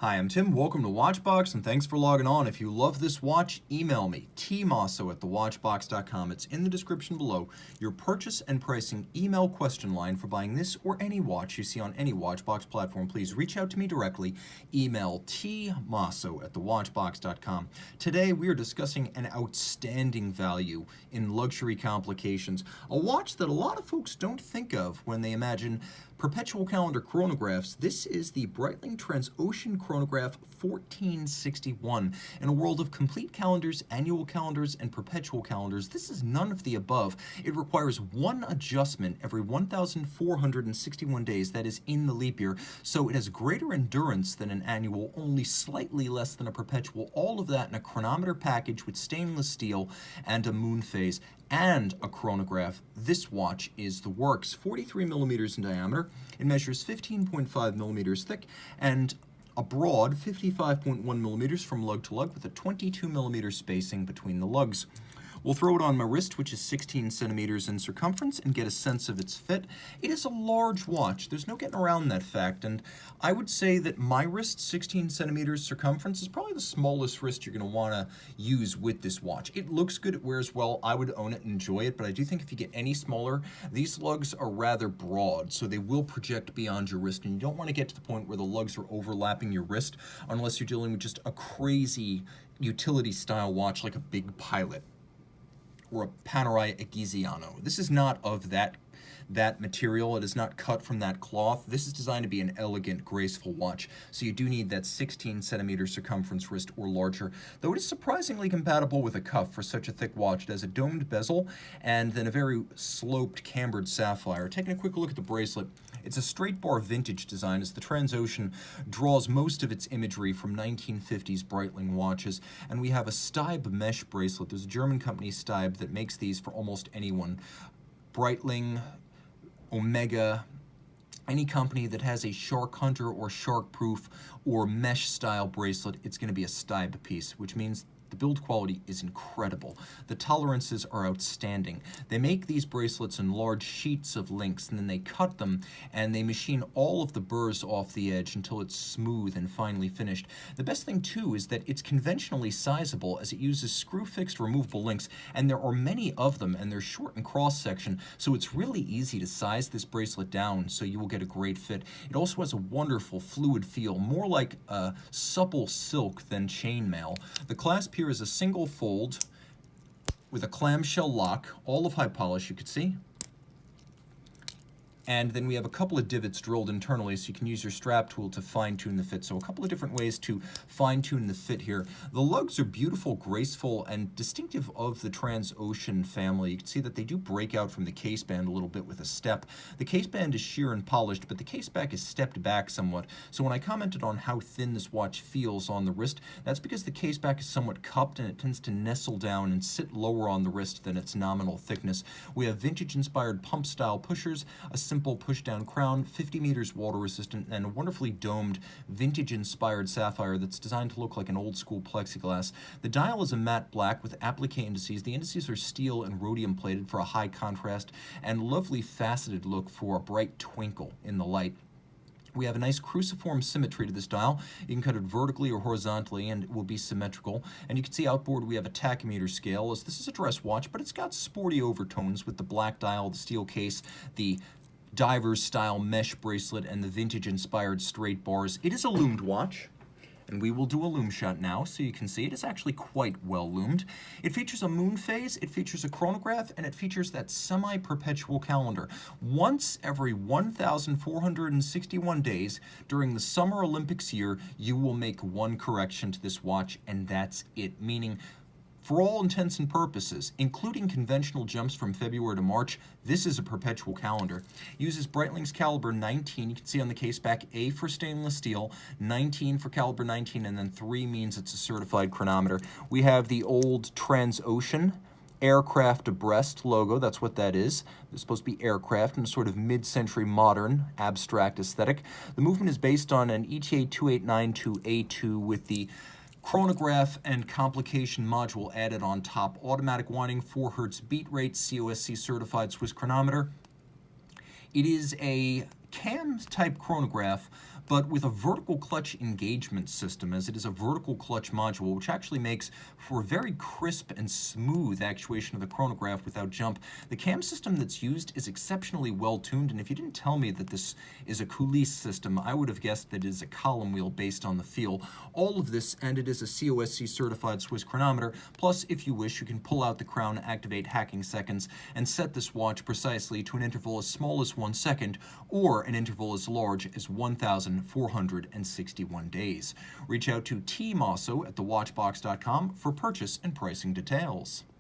Hi, I'm Tim. Welcome to Watchbox, and thanks for logging on. If you love this watch, email me, tmosso@thewatchbox.com. It's in the description below. Your purchase and pricing email question line for buying this or any watch you see on any Watchbox platform. Please reach out to me directly. Email tmosso@thewatchbox.com. Today, we are discussing an outstanding value in luxury complications, a watch that a lot of folks don't think of when they imagine Perpetual calendar chronographs. This is the Breitling Transocean Chronograph 1461. In a world of complete calendars, annual calendars, and perpetual calendars, this is none of the above. It requires one adjustment every 1,461 days, that is in the leap year, so it has greater endurance than an annual, only slightly less than a perpetual. All of that in a chronometer package with stainless steel and a moon phase and a chronograph. This watch is the works. 43 millimeters in diameter. It measures 15.5 millimeters thick and a broad 55.1 millimeters from lug to lug with a 22 millimeter spacing between the lugs. We'll throw it on my wrist, which is 16 centimeters in circumference, and get a sense of its fit. It is a large watch. There's no getting around that fact, and I would say that my wrist, 16 centimeters circumference, is probably the smallest wrist you're going to want to use with this watch. It looks good, it wears well, I would own it and enjoy it, but I do think if you get any smaller, these lugs are rather broad, so they will project beyond your wrist, and you don't want to get to the point where the lugs are overlapping your wrist unless you're dealing with just a crazy utility-style watch like a big Pilot or a Panerai Egiziano. This is not of that material. It is not cut from that cloth. This is designed to be an elegant, graceful watch, so you do need that 16 centimeter circumference wrist or larger, though it is surprisingly compatible with a cuff for such a thick watch. It has a domed bezel and then a very sloped, cambered sapphire. Taking a quick look at the bracelet, it's a straight bar vintage design, as the Transocean draws most of its imagery from 1950s Breitling watches, and we have a Stibe mesh bracelet. There's a German company, Stibe, that makes these for almost anyone. Breitling, Omega, any company that has a shark hunter or shark proof or mesh style bracelet, it's going to be a Stibe piece, which means the build quality is incredible. The tolerances are outstanding. They make these bracelets in large sheets of links, and then they cut them and they machine all of the burrs off the edge until it's smooth and finely finished. The best thing too is that it's conventionally sizable, as it uses screw-fixed removable links, and there are many of them, and they're short in cross-section, so it's really easy to size this bracelet down so you will get a great fit. It also has a wonderful fluid feel, more like a supple silk than chainmail. The clasp here is a single fold with a clamshell lock, all of high polish, you could see. And then we have a couple of divots drilled internally, so you can use your strap tool to fine-tune the fit. So a couple of different ways to fine-tune the fit here. The lugs are beautiful, graceful, and distinctive of the Transocean family. You can see that they do break out from the case band a little bit with a step. The case band is sheer and polished, but the case back is stepped back somewhat. So when I commented on how thin this watch feels on the wrist, that's because the case back is somewhat cupped, and it tends to nestle down and sit lower on the wrist than its nominal thickness. We have vintage-inspired pump-style pushers, a simple push-down crown, 50 meters water-resistant, and a wonderfully domed, vintage-inspired sapphire that's designed to look like an old-school plexiglass. The dial is a matte black with applique indices. The indices are steel and rhodium-plated for a high contrast and lovely faceted look for a bright twinkle in the light. We have a nice cruciform symmetry to this dial. You can cut it vertically or horizontally and it will be symmetrical. And you can see outboard we have a tachymeter scale, as this is a dress watch, but it's got sporty overtones with the black dial, the steel case, the diver's style mesh bracelet, and the vintage inspired straight bars. It is a loomed watch, and we will do a loom shot now so you can see it is actually quite well loomed. It features a moon phase, it features a chronograph, and it features that semi-perpetual calendar. Once every 1,461 days during the Summer Olympics year, you will make one correction to this watch, and that's it, meaning for all intents and purposes, including conventional jumps from February to March, this is a perpetual calendar. It uses Breitling's caliber 19. You can see on the case back, A for stainless steel, 19 for caliber 19, and then 3 means it's a certified chronometer. We have the old Transocean aircraft abreast logo. That's what that is. It's supposed to be aircraft in a sort of mid-century modern abstract aesthetic. The movement is based on an ETA 2892A2 with the chronograph and complication module added on top. Automatic winding, 4 Hz beat rate, COSC certified Swiss chronometer. It is a cam type chronograph, but with a vertical clutch engagement system, as it is a vertical clutch module, which actually makes for very crisp and smooth actuation of the chronograph without jump. The cam system that's used is exceptionally well tuned, and if you didn't tell me that this is a coulisse system, I would have guessed that it is a column wheel based on the feel. All of this, and it is a COSC certified Swiss chronometer, plus if you wish you can pull out the crown, activate hacking seconds, and set this watch precisely to an interval as small as 1 second or an interval as large as 1,461 days. Reach out to Team Mosso at thewatchbox.com for purchase and pricing details.